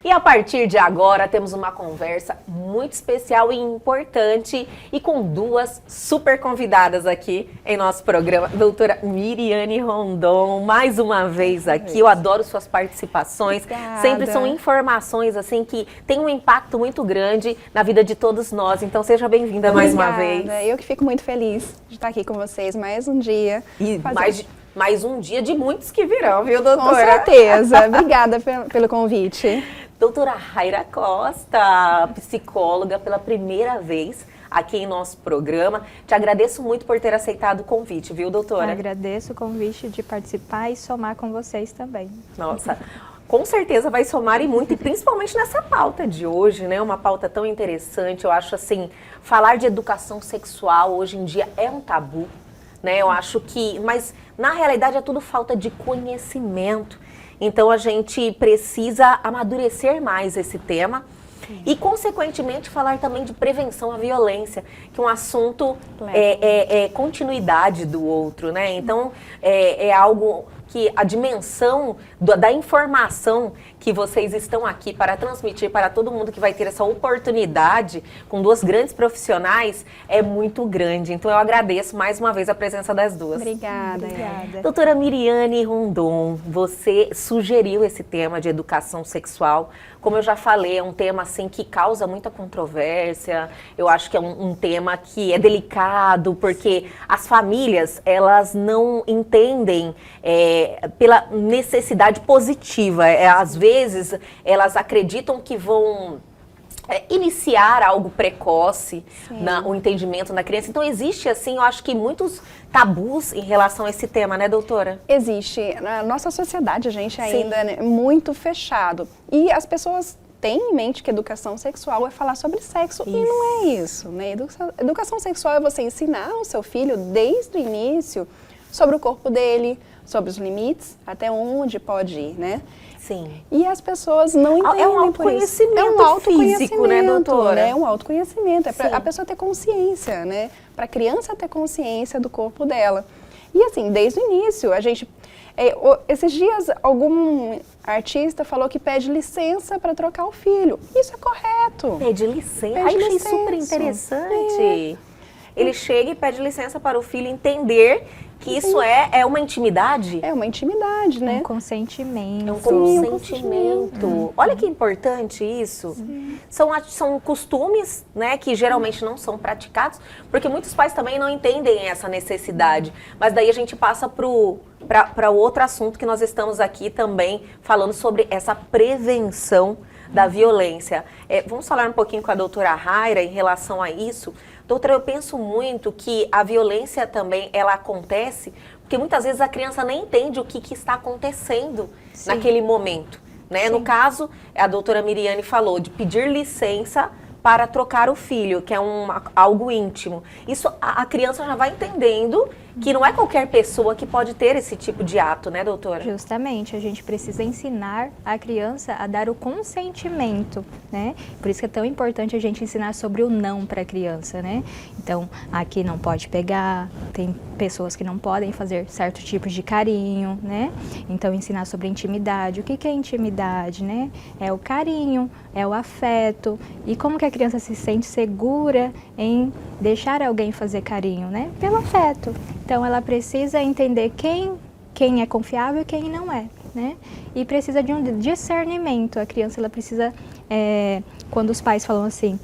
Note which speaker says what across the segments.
Speaker 1: E a partir de agora temos uma conversa muito especial e importante e com duas super convidadas aqui em nosso programa. Doutora Miriane Rondon, mais uma vez aqui. Eu adoro suas participações.
Speaker 2: Obrigada.
Speaker 1: Sempre são informações assim que têm um impacto muito grande na vida de todos nós. Então seja bem-vinda mais uma vez.
Speaker 2: Eu que fico muito feliz de estar aqui com vocês mais um dia.
Speaker 1: E mais um dia de muitos que virão, viu, doutora?
Speaker 2: Com certeza. Obrigada pelo convite.
Speaker 1: Doutora Raira Costa, psicóloga, pela primeira vez aqui em nosso programa. Te agradeço muito por ter aceitado o convite, viu, doutora?
Speaker 3: Agradeço o convite de participar e somar com vocês também.
Speaker 1: Nossa, com certeza vai somar e muito, e principalmente nessa pauta de hoje, né? Uma pauta tão interessante. Eu acho assim, falar de educação sexual hoje em dia é um tabu, né? Eu acho que, mas na realidade é tudo falta de conhecimento. Então a gente precisa amadurecer mais esse tema e, consequentemente, falar também de prevenção à violência, que é um assunto é continuidade do outro, né? Então é algo que a dimensão da informação que vocês estão aqui para transmitir para todo mundo que vai ter essa oportunidade com duas grandes profissionais é muito grande. Então eu agradeço mais uma vez a presença das duas.
Speaker 2: Obrigada.
Speaker 1: Doutora Miriane Rondon, você sugeriu esse tema de educação sexual. Como eu já falei, é um tema assim que causa muita controvérsia. Eu acho que é um tema que é delicado, porque as famílias, elas não entendem pela necessidade positiva. Às vezes, elas acreditam que vão iniciar algo precoce, o entendimento da criança. Então, existe, assim, eu acho que muitos tabus em relação a esse tema, né, doutora?
Speaker 2: Existe. Na nossa sociedade, a gente ainda é muito fechado. E as pessoas têm em mente que educação sexual é falar sobre sexo.
Speaker 1: Isso.
Speaker 2: E não é isso, né? Educação sexual é você ensinar o seu filho, desde o início, sobre o corpo dele, sobre os limites, até onde pode ir, né?
Speaker 1: Sim.
Speaker 2: E as pessoas não entendem
Speaker 1: É um autoconhecimento físico, né, doutora?
Speaker 2: Né? É um autoconhecimento, é para a pessoa ter consciência, né? Para a criança ter consciência do corpo dela. E assim, desde o início, a gente... esses dias, algum artista falou que pede licença para trocar o filho. Isso é correto.
Speaker 1: Pede licença. Achei super interessante. Ele chega e pede licença para o filho entender que isso é uma intimidade.
Speaker 2: É uma intimidade, né?
Speaker 3: Um consentimento.
Speaker 1: É um consentimento. Olha que importante isso. São costumes, né, que geralmente não são praticados, porque muitos pais também não entendem essa necessidade. Mas daí a gente passa para outro assunto que nós estamos aqui também falando sobre essa prevenção da violência. Vamos falar um pouquinho com a doutora Raira em relação a isso. Doutora, eu penso muito que a violência também, ela acontece porque muitas vezes a criança nem entende o que está acontecendo naquele momento, né? No caso, a doutora Miriane falou de pedir licença para trocar o filho, que é algo íntimo. Isso a criança já vai entendendo que não é qualquer pessoa que pode ter esse tipo de ato, né, doutora?
Speaker 3: Justamente, a gente precisa ensinar a criança a dar o consentimento, né? Por isso que é tão importante a gente ensinar sobre o não para a criança, né? Então, aqui não pode pegar, tem pessoas que não podem fazer certo tipo de carinho, né? Então, ensinar sobre intimidade. O que é intimidade, né? É o carinho, é o afeto. E como que a criança se sente segura em deixar alguém fazer carinho, né? Pelo afeto. Então, ela precisa entender quem é confiável e quem não é, né? E precisa de um discernimento. A criança, ela precisa, quando os pais falam assim,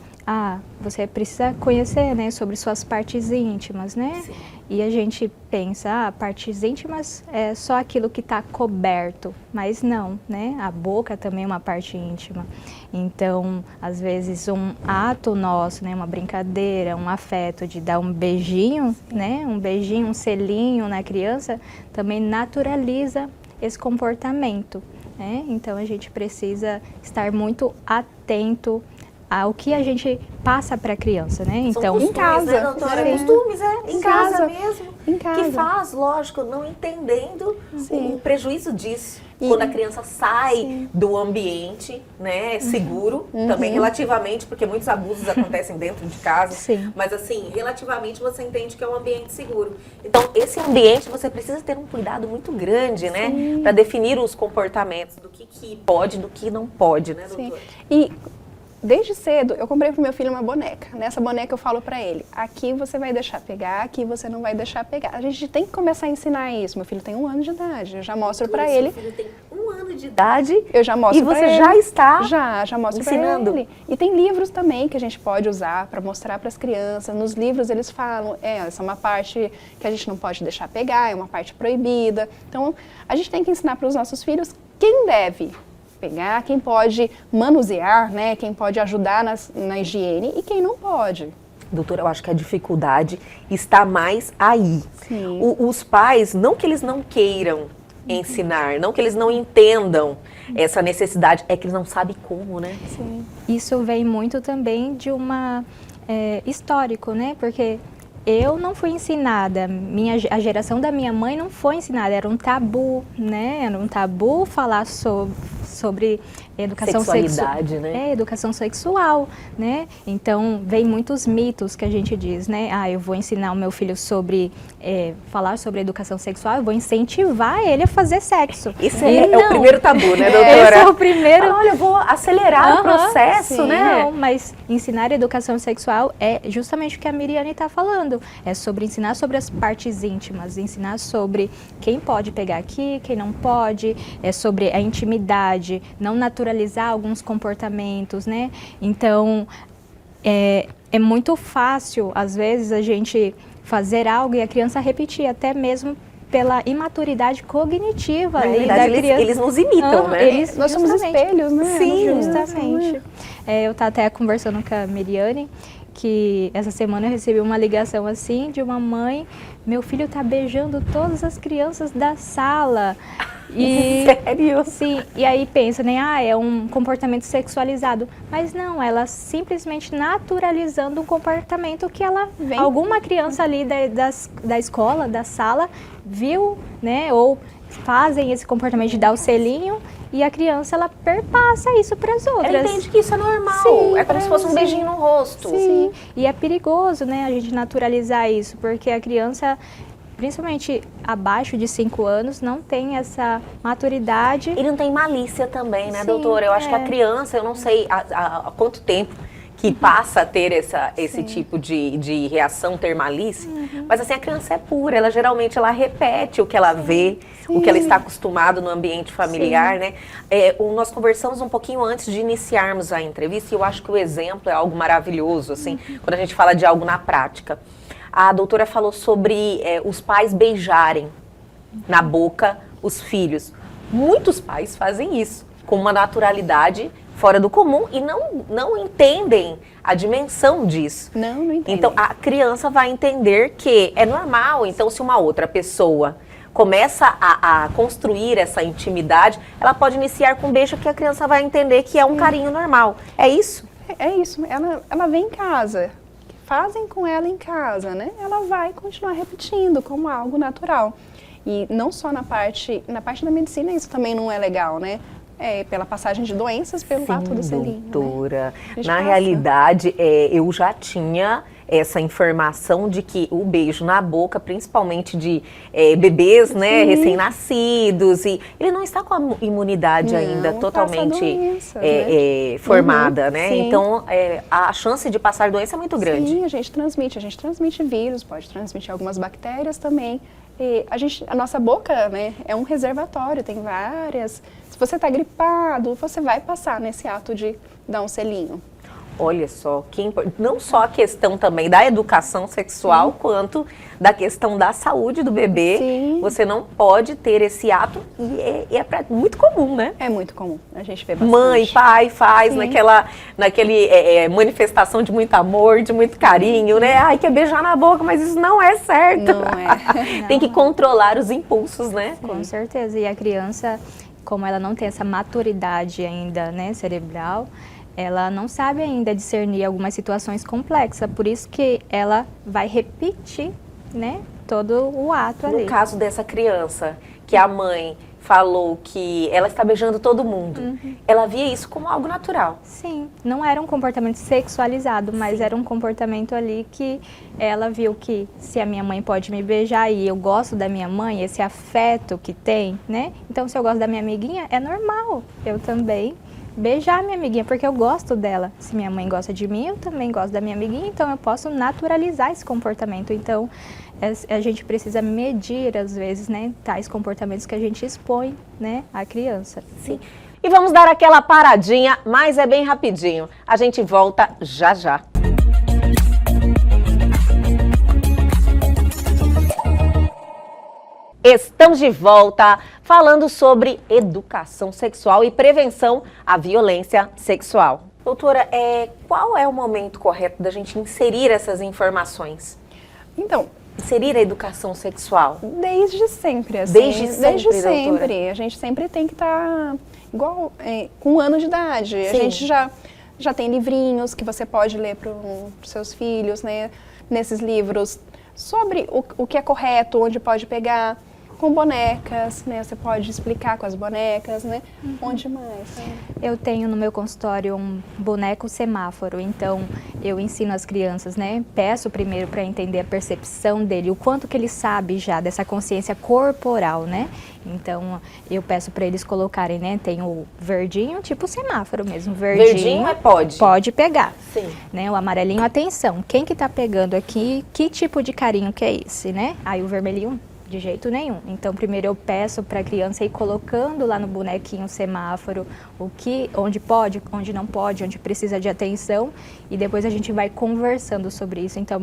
Speaker 3: você precisa conhecer, né, sobre suas partes íntimas, né? Sim. E a gente pensa, partes íntimas é só aquilo que está coberto, mas não, né? A boca também é uma parte íntima. Então, às vezes, um ato nosso, né, uma brincadeira, um afeto de dar um beijinho, né? Um beijinho, um selinho na criança, também naturaliza esse comportamento, né? Então, a gente precisa estar muito atento ao que a gente passa para a criança, né?
Speaker 1: São
Speaker 3: Então,
Speaker 1: costumes,
Speaker 2: em casa,
Speaker 1: né, doutora?
Speaker 2: sim.
Speaker 1: Costumes, em
Speaker 2: Em
Speaker 1: casa
Speaker 2: casa.
Speaker 1: mesmo.
Speaker 2: Em casa.
Speaker 1: Que faz, lógico, não entendendo o prejuízo disso.
Speaker 2: E-
Speaker 1: Quando a criança sai
Speaker 2: Sim.
Speaker 1: do ambiente, né, seguro, também relativamente, porque muitos abusos acontecem dentro de casa.
Speaker 3: Sim.
Speaker 1: Mas assim, relativamente você entende que é um ambiente seguro. Então, esse ambiente você precisa ter um cuidado muito grande, né? Para definir os comportamentos do que pode, do que não pode, né,
Speaker 2: Sim.
Speaker 1: doutora?
Speaker 2: E desde cedo eu comprei pro meu filho uma boneca. Nessa boneca eu falo pra ele, aqui você vai deixar pegar, aqui você não vai deixar pegar. A gente tem que começar a ensinar isso. Meu filho tem 1 ano de idade, eu já mostro pra
Speaker 1: Seu
Speaker 2: ele.
Speaker 1: filho tem 1 ano de idade.
Speaker 2: Eu já mostro
Speaker 1: E
Speaker 2: pra
Speaker 1: você
Speaker 2: ele.
Speaker 1: já está
Speaker 2: Já mostro
Speaker 1: ensinando?
Speaker 2: pra ele. E tem livros também que a gente pode usar para mostrar para as crianças. Nos livros eles falam, essa é uma parte que a gente não pode deixar pegar, é uma parte proibida. Então, a gente tem que ensinar para os nossos filhos quem deve pegar, quem pode manusear, né, quem pode ajudar na higiene e quem não pode.
Speaker 1: Doutora, eu acho que a dificuldade está mais aí.
Speaker 2: Sim.
Speaker 1: Os pais, não que eles não queiram ensinar, não que eles não entendam essa necessidade, é que eles não sabem como, né?
Speaker 2: Sim.
Speaker 3: isso vem muito também de uma histórico, né? Porque eu não fui ensinada, a geração da minha mãe não foi ensinada, era um tabu, né? Era um tabu falar sobre educação
Speaker 1: Sexualidade, né?
Speaker 3: Educação sexual, né? Então, vem muitos mitos que a gente diz, né? Eu vou ensinar o meu filho sobre falar sobre educação sexual, eu vou incentivar ele a fazer sexo.
Speaker 1: Isso é o primeiro tabu, né, doutora?
Speaker 3: Esse é o primeiro.
Speaker 1: Olha, eu vou acelerar o processo,
Speaker 3: Sim,
Speaker 1: né?
Speaker 3: Não, mas ensinar educação sexual é justamente o que a Miriane está falando. É sobre ensinar sobre as partes íntimas, ensinar sobre quem pode pegar aqui, quem não pode, é sobre a intimidade, não naturalizar alguns comportamentos, né? Então, é muito fácil, às vezes, a gente fazer algo e a criança repetir, até mesmo pela imaturidade cognitiva
Speaker 1: Na
Speaker 3: ali da
Speaker 1: realidade,
Speaker 3: criança.
Speaker 1: eles nos imitam, né?
Speaker 2: Nós somos
Speaker 3: Justamente.
Speaker 2: espelhos, né?
Speaker 3: Sim,
Speaker 2: Nós-
Speaker 3: justamente. Eu estava até conversando com a Miriane, que essa semana eu recebi uma ligação assim de uma mãe, meu filho tá beijando todas as crianças da sala. E,
Speaker 1: Sério?
Speaker 3: sim, e aí pensa, né, é um comportamento sexualizado. Mas não, ela simplesmente naturalizando um comportamento que alguma criança ali da escola, da sala, viu, né, ou fazem esse comportamento de dar o selinho e a criança, ela perpassa isso para as outras.
Speaker 1: Ela entende que isso é normal,
Speaker 3: Sim,
Speaker 1: é como se fosse um beijinho no rosto.
Speaker 3: Sim, e é perigoso, né, a gente naturalizar isso, porque a criança, principalmente abaixo de 5 anos, não tem essa maturidade.
Speaker 1: E não tem malícia também, né,
Speaker 3: Sim,
Speaker 1: doutora? Eu acho que a criança, eu não sei há quanto tempo que passa a ter esse tipo de reação, ter malícia, mas assim, a criança é pura, ela geralmente repete o que ela vê, o que ela está acostumado no ambiente familiar, né? Nós conversamos um pouquinho antes de iniciarmos a entrevista e eu acho que o exemplo é algo maravilhoso, assim, quando a gente fala de algo na prática. A doutora falou sobre os pais beijarem na boca os filhos. Muitos pais fazem isso com uma naturalidade fora do comum e não entendem a dimensão disso.
Speaker 2: Não entendem.
Speaker 1: Então, a criança vai entender que é normal. Então, se uma outra pessoa começa a construir essa intimidade, ela pode iniciar com um beijo que a criança vai entender que é um carinho normal. É isso?
Speaker 2: É isso, ela vem em casa, fazem com ela em casa, né? Ela vai continuar repetindo como algo natural. E não só na parte da medicina isso também não é legal, né? Pela passagem de doenças, pelo ato do selinho.
Speaker 1: Doutora,
Speaker 2: né?
Speaker 1: na realidade, eu já tinha essa informação de que o beijo na boca, principalmente de bebês, né, recém-nascidos, e ele não está com a imunidade ainda totalmente
Speaker 2: doenças,
Speaker 1: formada, né?
Speaker 2: Sim.
Speaker 1: Então, a chance de passar doença é muito grande.
Speaker 2: Sim, a gente transmite vírus, pode transmitir algumas bactérias também. E a nossa boca, né, é um reservatório, tem várias. Se você está gripado, você vai passar nesse ato de dar um selinho.
Speaker 1: Olha só, não só a questão também da educação sexual, quanto da questão da saúde do bebê.
Speaker 2: Sim.
Speaker 1: Você não pode ter esse ato e muito comum, né?
Speaker 2: É muito comum, a gente vê bastante.
Speaker 1: Mãe, pai faz
Speaker 2: Sim.
Speaker 1: naquele manifestação de muito amor, de muito carinho, né? Ai, quer beijar na boca, mas isso não é certo.
Speaker 2: Não é.
Speaker 1: Tem que controlar os impulsos, né?
Speaker 3: Com certeza, e a criança, como ela não tem essa maturidade ainda, né, cerebral, ela não sabe ainda discernir algumas situações complexas, por isso que ela vai repetir, né, todo o ato ali.
Speaker 1: No caso dessa criança, que a mãe falou que ela está beijando todo mundo, ela via isso como algo natural.
Speaker 3: Sim, não era um comportamento sexualizado, mas era um comportamento ali que ela viu que se a minha mãe pode me beijar e eu gosto da minha mãe, esse afeto que tem, né? Então, se eu gosto da minha amiguinha, é normal eu também beijar minha amiguinha, porque eu gosto dela. Se minha mãe gosta de mim, eu também gosto da minha amiguinha, então eu posso naturalizar esse comportamento. Então, a gente precisa medir, às vezes, né, tais comportamentos que a gente expõe, né, à criança.
Speaker 1: Sim. E vamos dar aquela paradinha, mas é bem rapidinho. A gente volta já já. Estamos de volta falando sobre educação sexual e prevenção à violência sexual. Doutora, qual é o momento correto da gente inserir essas informações?
Speaker 2: Então,
Speaker 1: inserir a educação sexual?
Speaker 2: Desde sempre, assim.
Speaker 1: Desde sempre,
Speaker 2: doutora. A gente sempre tem que estar igual, com 1 ano de idade.
Speaker 1: Sim.
Speaker 2: A gente já tem livrinhos que você pode ler para os seus filhos, né? Nesses livros sobre o que é correto, onde pode pegar. Com bonecas, né? Você pode explicar com as bonecas, né? Onde mais? Né?
Speaker 3: Eu tenho no meu consultório um boneco semáforo, então eu ensino as crianças, né? Peço primeiro para entender a percepção dele, o quanto que ele sabe já dessa consciência corporal, né? Então eu peço para eles colocarem, né? Tem o verdinho, tipo semáforo mesmo,
Speaker 1: Verdinho pode?
Speaker 3: Pode pegar.
Speaker 1: Sim.
Speaker 3: Né? O amarelinho, atenção, quem que tá pegando aqui, que tipo de carinho que é esse, né? Aí o vermelhinho, de jeito nenhum. Então, primeiro eu peço para a criança ir colocando lá no bonequinho o semáforo, onde pode, onde não pode, onde precisa de atenção, e depois a gente vai conversando sobre isso. Então,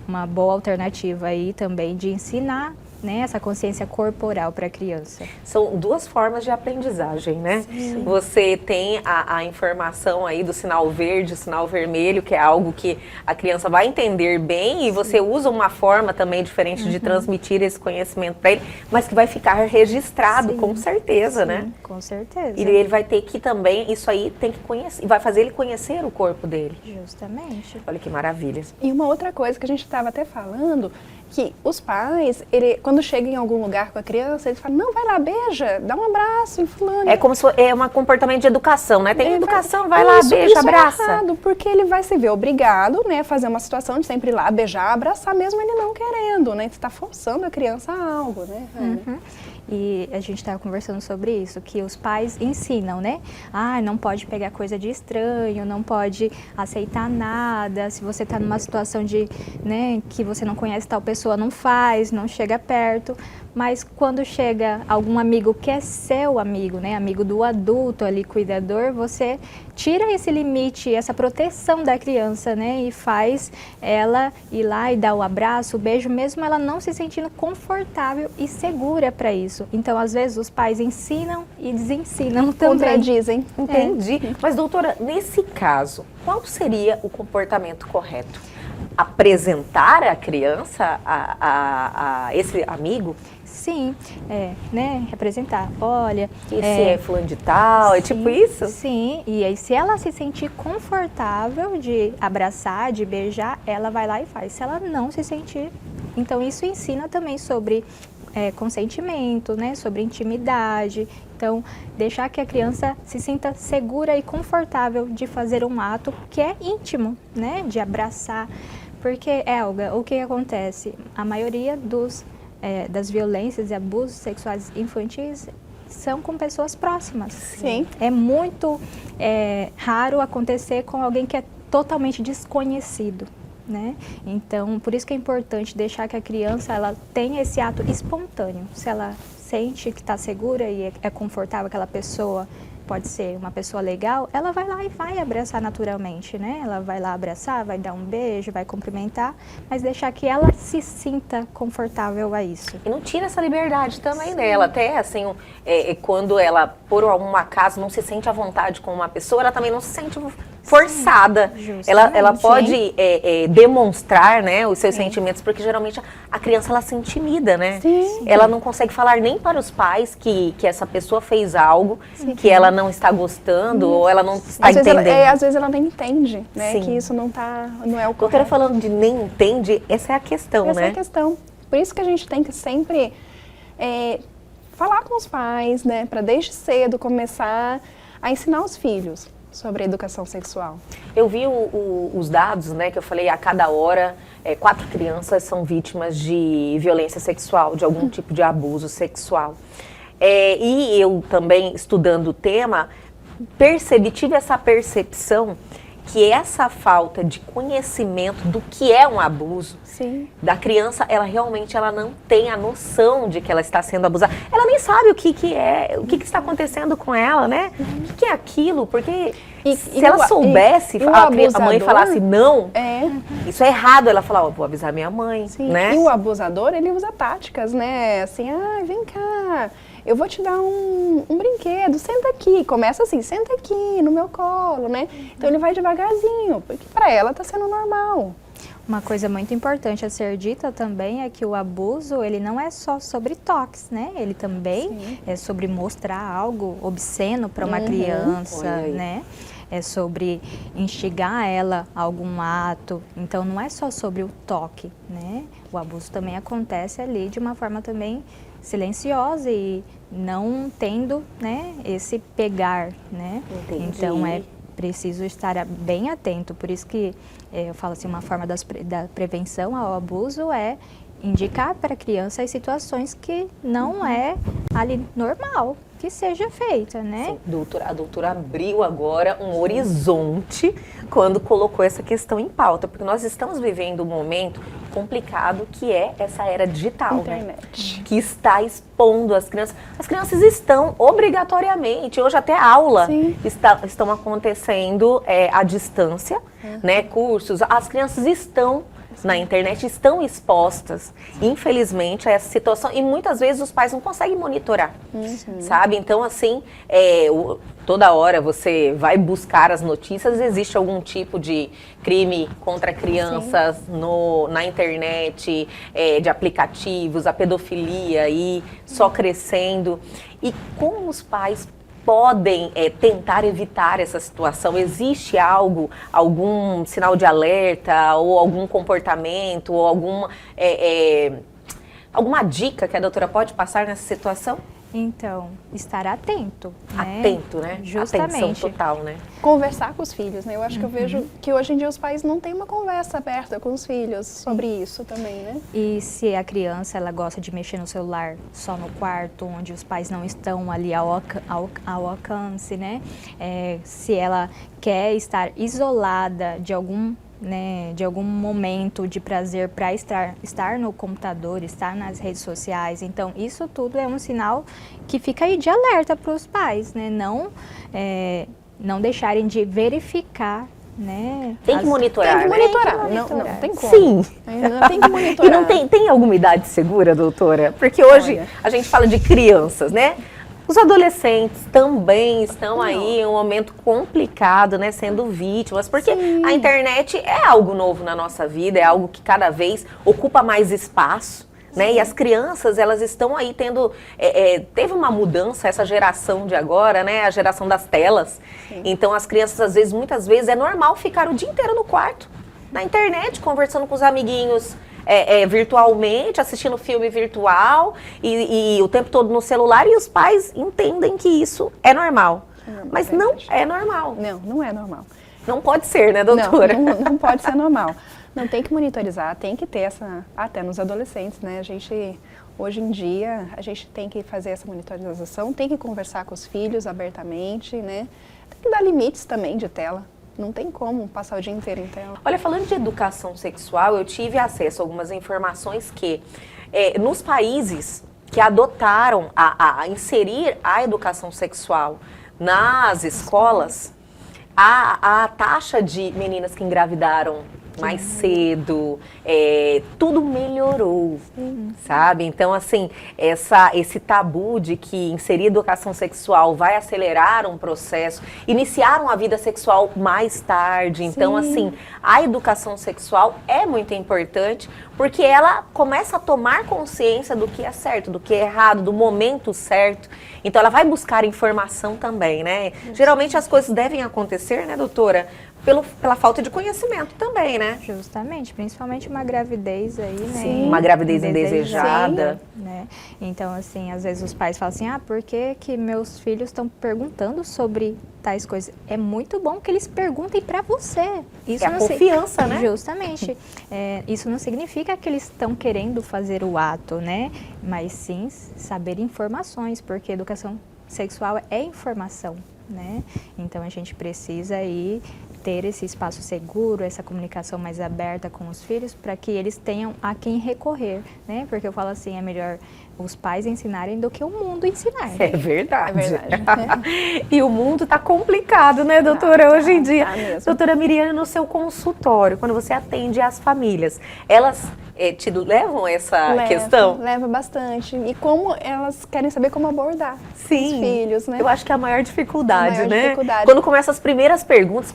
Speaker 3: uma boa alternativa aí também de ensinar, né, essa consciência corporal para a criança.
Speaker 1: São 2 formas de aprendizagem, né? Sim. Você tem a informação aí do sinal verde, o sinal vermelho, que é algo que a criança vai entender bem, e você usa uma forma também diferente de transmitir esse conhecimento para ele, mas que vai ficar registrado, com certeza, né?
Speaker 3: Com certeza.
Speaker 1: E ele vai ter que também, isso aí tem que conhecer, vai fazer ele conhecer o corpo dele.
Speaker 3: Justamente.
Speaker 1: Olha que maravilha.
Speaker 2: E uma outra coisa que a gente estava até falando, que os pais, quando chegam em algum lugar com a criança, eles falam, não, vai lá, beija, dá um abraço em fulano.
Speaker 1: É como se é um comportamento de educação, né? Tem educação, vai lá, beija, abraça.
Speaker 2: É errado, porque ele vai se ver obrigado, né, a fazer uma situação de sempre ir lá beijar, abraçar, mesmo ele não querendo, né? Você está forçando a criança a algo, né?
Speaker 3: E a gente estava conversando sobre isso, que os pais ensinam, né? Não pode pegar coisa de estranho, não pode aceitar nada. Se você está numa situação de, né, que você não conhece tal pessoa, não faz, não chega perto. Mas quando chega algum amigo que é seu amigo, né, amigo do adulto ali, cuidador, você tira esse limite, essa proteção da criança, né, e faz ela ir lá e dar o abraço, o beijo, mesmo ela não se sentindo confortável e segura para isso. Então, às vezes, os pais ensinam e desensinam também.
Speaker 2: Contradizem.
Speaker 1: Entendi. Mas, doutora, nesse caso, qual seria o comportamento correto? Apresentar a criança a esse amigo?
Speaker 3: Sim, né, representar, olha...
Speaker 1: Esse é fulano de tal, é tipo isso?
Speaker 3: Sim, e aí se ela se sentir confortável de abraçar, de beijar, ela vai lá e faz. Se ela não se sentir, então isso ensina também sobre consentimento, né, sobre intimidade. Então, deixar que a criança se sinta segura e confortável de fazer um ato que é íntimo, né, de abraçar. Porque, Elga, o que acontece? A maioria das violências e abusos sexuais infantis são com pessoas próximas.
Speaker 2: Sim.
Speaker 3: É muito raro acontecer com alguém que é totalmente desconhecido, né? Então, por isso que é importante deixar que a criança ela tenha esse ato espontâneo. Se ela sente que está segura e é confortável aquela pessoa, pode ser uma pessoa legal, ela vai lá e vai abraçar naturalmente, né? Ela vai lá abraçar, vai dar um beijo, vai cumprimentar, mas deixar que ela se sinta confortável a isso.
Speaker 1: E não tira essa liberdade também dela. Até assim, quando ela, por algum acaso, não se sente à vontade com uma pessoa, ela também não se sente forçada.
Speaker 3: Justamente.
Speaker 1: Ela pode demonstrar, né, os seus sentimentos, porque geralmente a criança ela se intimida, né?
Speaker 2: Sim.
Speaker 1: Ela não consegue falar nem para os pais que essa pessoa fez algo que ela não está gostando ou ela não está entendendo.
Speaker 2: Às vezes ela nem entende, né?
Speaker 1: Sim.
Speaker 2: Que isso não é o
Speaker 1: Doutora,
Speaker 2: correto.
Speaker 1: falando de nem entende, essa é a questão,
Speaker 2: Essa
Speaker 1: né?
Speaker 2: é a questão. Por isso que a gente tem que sempre falar com os pais, né? Para desde cedo começar a ensinar os filhos sobre a educação sexual.
Speaker 1: Eu vi os dados, né, que eu falei, a cada hora, 4 crianças são vítimas de violência sexual, de algum tipo de abuso sexual. E eu também, estudando o tema, tive essa percepção que essa falta de conhecimento do que é um abuso,
Speaker 2: Sim.
Speaker 1: da criança, ela realmente não tem a noção de que ela está sendo abusada. Ela nem sabe o que é, o que está acontecendo com ela, né? O que é aquilo? Porque se ela soubesse, a mãe falasse não, isso é errado. Ela fala, vou avisar minha mãe,
Speaker 2: Sim.
Speaker 1: né?
Speaker 2: E o abusador, ele usa táticas, né? Assim, vem cá, eu vou te dar um brinquedo, senta aqui. Começa assim, senta aqui no meu colo, né? Então ele vai devagarzinho, porque para ela tá sendo normal.
Speaker 3: Uma coisa muito importante a ser dita também é que o abuso, ele não é só sobre toques, né? Ele também é sobre mostrar algo obsceno para uma criança, né? É sobre instigar ela a algum ato. Então, não é só sobre o toque, né? O abuso também acontece ali de uma forma também silenciosa e não tendo, né, esse pegar, né?
Speaker 1: Entendi.
Speaker 3: Então, é preciso estar bem atento. Por isso que eu falo assim, uma forma da prevenção ao abuso é indicar para a criança as situações que não é ali normal que seja feita, né?
Speaker 1: Sim, a doutora abriu agora um horizonte quando colocou essa questão em pauta, porque nós estamos vivendo um momento complicado que é essa era digital,
Speaker 2: Internet.
Speaker 1: né? Que está expondo as crianças. As crianças estão obrigatoriamente, hoje até aula estão acontecendo à distância, né? Cursos, as crianças estão na internet, estão expostas, infelizmente, a essa situação, e muitas vezes os pais não conseguem monitorar, sabe? Então, assim, toda hora você vai buscar as notícias, existe algum tipo de crime contra crianças na internet, de aplicativos, a pedofilia aí só crescendo. E como os pais podem tentar evitar essa situação? Existe algum sinal de alerta ou algum comportamento ou alguma dica que a doutora pode passar nessa situação?
Speaker 3: Então, estar atento, né?
Speaker 1: Atento, né?
Speaker 3: Justamente.
Speaker 1: Atenção total, né?
Speaker 2: Conversar com os filhos, né? Eu acho que eu vejo que hoje em dia os pais não têm uma conversa aberta com os filhos sobre isso também, né?
Speaker 3: E se a criança ela gosta de mexer no celular só no quarto, onde os pais não estão ali ao alcance, né? Se ela quer estar isolada de algum momento de prazer para estar no computador, estar nas redes sociais. Então, isso tudo é um sinal que fica aí de alerta para os pais, né? Não deixarem de verificar, né?
Speaker 1: Tem que monitorar,
Speaker 2: Tem que
Speaker 1: né?
Speaker 2: monitorar, não tem como.
Speaker 1: Sim.
Speaker 2: Tem que monitorar.
Speaker 1: E não tem alguma idade segura, doutora? Porque hoje a gente fala de crianças, né? Os adolescentes também estão aí em um momento complicado, né, sendo vítimas, porque a internet é algo novo na nossa vida, é algo que cada vez ocupa mais espaço, né, e as crianças, elas estão aí teve uma mudança, essa geração de agora, né, a geração das telas, então as crianças, muitas vezes, é normal ficar o dia inteiro no quarto, na internet, conversando com os amiguinhos, virtualmente, assistindo filme virtual e o tempo todo no celular, e os pais entendem que isso é normal. Mas não é normal.
Speaker 2: Não é normal.
Speaker 1: Não pode ser, né, doutora?
Speaker 2: Não pode ser normal. Não, tem que monitorizar, tem que ter até nos adolescentes, né? Hoje em dia, a gente tem que fazer essa monitorização, tem que conversar com os filhos abertamente, né? Tem que dar limites também de tela. Não tem como passar o dia inteiro em tela.
Speaker 1: Olha, falando de educação sexual, eu tive acesso a algumas informações que nos países que adotaram a inserir a educação sexual nas escolas, a taxa de meninas que engravidaram mais cedo, tudo melhorou, sabe? Então, assim, esse tabu de que inserir educação sexual vai acelerar um processo, iniciar uma vida sexual mais tarde. Então, assim, a educação sexual é muito importante porque ela começa a tomar consciência do que é certo, do que é errado, do momento certo. Então, ela vai buscar informação também, né? Geralmente as coisas devem acontecer, né, doutora? Pela falta de conhecimento também, né?
Speaker 3: Justamente, principalmente uma gravidez aí, né?
Speaker 1: Sim. Uma gravidez indesejada.
Speaker 3: Né? Então, assim, às vezes os pais falam assim, por que meus filhos estão perguntando sobre tais coisas? É muito bom que eles perguntem para você. Isso
Speaker 1: é a confiança, né?
Speaker 3: Justamente. Isso não significa que eles estão querendo fazer o ato, né? Mas sim saber informações, porque educação sexual é informação, né? Então, a gente precisa aí ter esse espaço seguro, essa comunicação mais aberta com os filhos, para que eles tenham a quem recorrer, né? Porque eu falo assim, é melhor os pais ensinarem do que o mundo ensinar.
Speaker 1: É verdade. É verdade. E o mundo tá complicado, né, doutora, hoje em dia. Doutora Miriane, no seu consultório, quando você atende as famílias, elas te levam essa questão?
Speaker 2: Leva bastante. E como elas querem saber como abordar os filhos, né?
Speaker 1: Eu acho que é a maior dificuldade, né?
Speaker 2: Dificuldade.
Speaker 1: Quando começam as primeiras perguntas,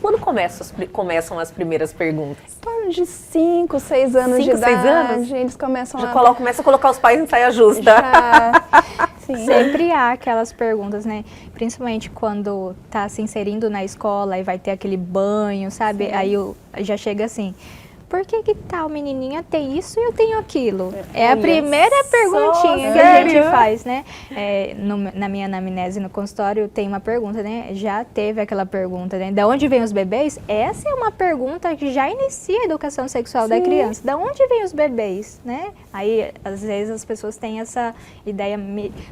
Speaker 1: começam as primeiras perguntas?
Speaker 2: Em torno de 5, 6 anos de idade, eles começam
Speaker 1: começa a colocar os pais em saia justa.
Speaker 3: Sempre há aquelas perguntas, né? Principalmente quando tá se inserindo na escola e vai ter aquele banho, sabe? Aí já chega assim, por que tal menininha tem isso e eu tenho aquilo? É a primeira perguntinha que a gente faz, né? Na minha anamnese no consultório tem uma pergunta, né? Já teve aquela pergunta, né? Da onde vêm os bebês? Essa é uma pergunta que já inicia a educação sexual da criança. Da onde vêm os bebês, né? Aí, às vezes, as pessoas têm essa ideia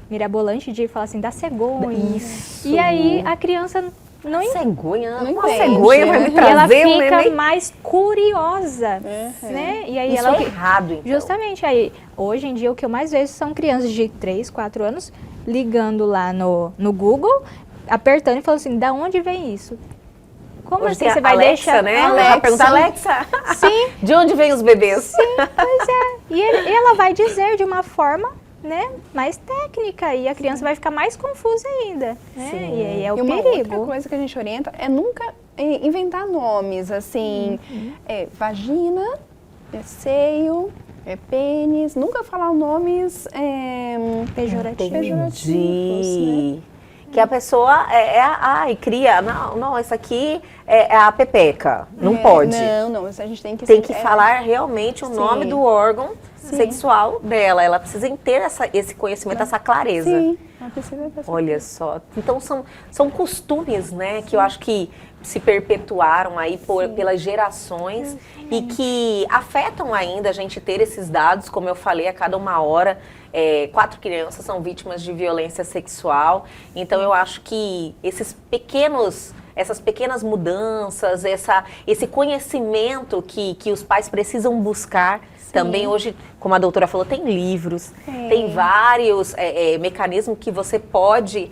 Speaker 3: mirabolante de falar assim, da cegonha. Isso. E aí, a criança não
Speaker 1: cegonha,
Speaker 3: não
Speaker 1: cegonha vai me trazer,
Speaker 3: ela fica mais curiosa, né? E aí
Speaker 1: isso
Speaker 3: ela
Speaker 1: é errado, então.
Speaker 3: Justamente, aí, hoje em dia, o que eu mais vejo são crianças de 3, 4 anos ligando lá no Google, apertando e falando assim, da onde vem isso? Como
Speaker 1: hoje
Speaker 3: assim? Você vai
Speaker 1: Alexa,
Speaker 3: deixar...
Speaker 1: né? Ela pergunta, Alexa,
Speaker 3: sim.
Speaker 1: De onde vem os bebês?
Speaker 3: Sim, pois é. E ela vai dizer de uma forma, né, mais técnica, e a criança vai ficar mais confusa ainda, né? E aí é o perigo.
Speaker 2: Outra coisa que a gente orienta é nunca inventar nomes, assim, vagina, seio, pênis, nunca falar nomes pejorativos.
Speaker 1: Né? Que a pessoa cria, não, isso aqui é a pepeca, não pode.
Speaker 2: Não, isso a gente tem que...
Speaker 1: Tem que falar realmente o nome do órgão sexual dela, ela precisa ter esse conhecimento, essa clareza.
Speaker 2: Sim, ela precisa ter.
Speaker 1: Olha só, então são costumes, né, que eu acho que se perpetuaram aí pelas gerações e que afetam ainda a gente ter esses dados, como eu falei, a cada 1 hora, 4 crianças são vítimas de violência sexual. Então eu acho que essas pequenas mudanças, esse conhecimento que os pais precisam buscar. Também hoje, como a doutora falou, tem livros, tem vários mecanismos que você pode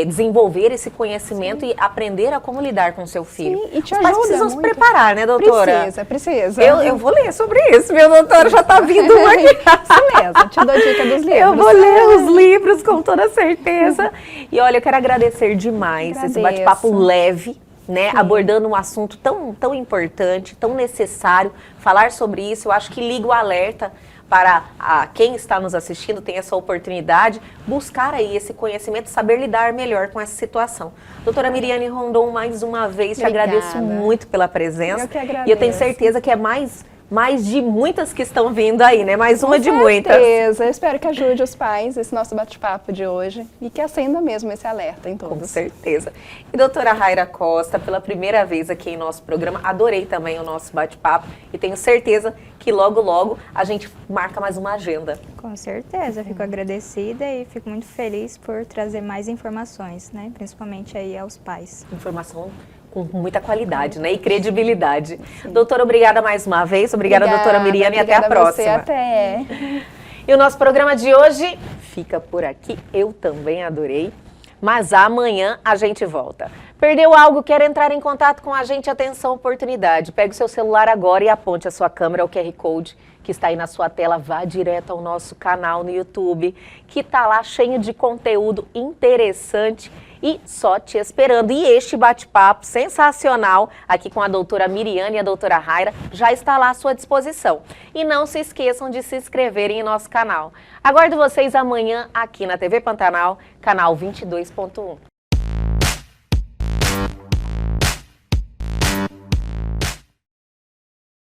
Speaker 1: desenvolver esse conhecimento e aprender a como lidar com o seu filho.
Speaker 2: Sim, e te
Speaker 1: os pais precisam se preparar, né, doutora?
Speaker 2: Precisa.
Speaker 1: Eu vou ler sobre isso, minha doutora já está vindo uma aqui.
Speaker 2: Isso mesmo, te dou dica dos livros.
Speaker 1: Eu vou ler os livros com toda certeza. E olha, eu quero agradecer demais esse bate-papo leve, né, abordando um assunto tão importante, tão necessário. Falar sobre isso, eu acho que liga o alerta para quem está nos assistindo, tem essa oportunidade, buscar aí esse conhecimento, saber lidar melhor com essa situação. Doutora Miriane Rondon, mais uma vez, te agradeço muito pela presença.
Speaker 2: Eu que agradeço.
Speaker 1: E eu tenho certeza que é mais de muitas que estão vindo aí, né? Mais uma de muitas.
Speaker 2: Com certeza. Eu espero que ajude os pais, esse nosso bate-papo de hoje, e que acenda mesmo esse alerta em todos.
Speaker 1: Com certeza. E doutora Raira Costa, pela primeira vez aqui em nosso programa, adorei também o nosso bate-papo e tenho certeza que logo, logo a gente marca mais uma agenda.
Speaker 3: Com certeza, fico agradecida e fico muito feliz por trazer mais informações, né? Principalmente aí aos pais.
Speaker 1: Informação com muita qualidade, né? E credibilidade. Sim. Doutora, obrigada mais uma vez. Obrigada, doutora Miriane, e até a próxima.
Speaker 2: Você, até.
Speaker 1: E o nosso programa de hoje fica por aqui. Eu também adorei. mas amanhã a gente volta. Perdeu algo? Quer entrar em contato com a gente? Atenção, oportunidade. Pegue o seu celular agora e aponte a sua câmera ao QR Code que está aí na sua tela. Vá direto ao nosso canal no YouTube, que está lá cheio de conteúdo interessante e só te esperando. E este bate-papo sensacional aqui com a doutora Miriane e a doutora Raira já está lá à sua disposição. E não se esqueçam de se inscreverem em nosso canal. Aguardo vocês amanhã aqui na TV Pantanal, canal 22.1.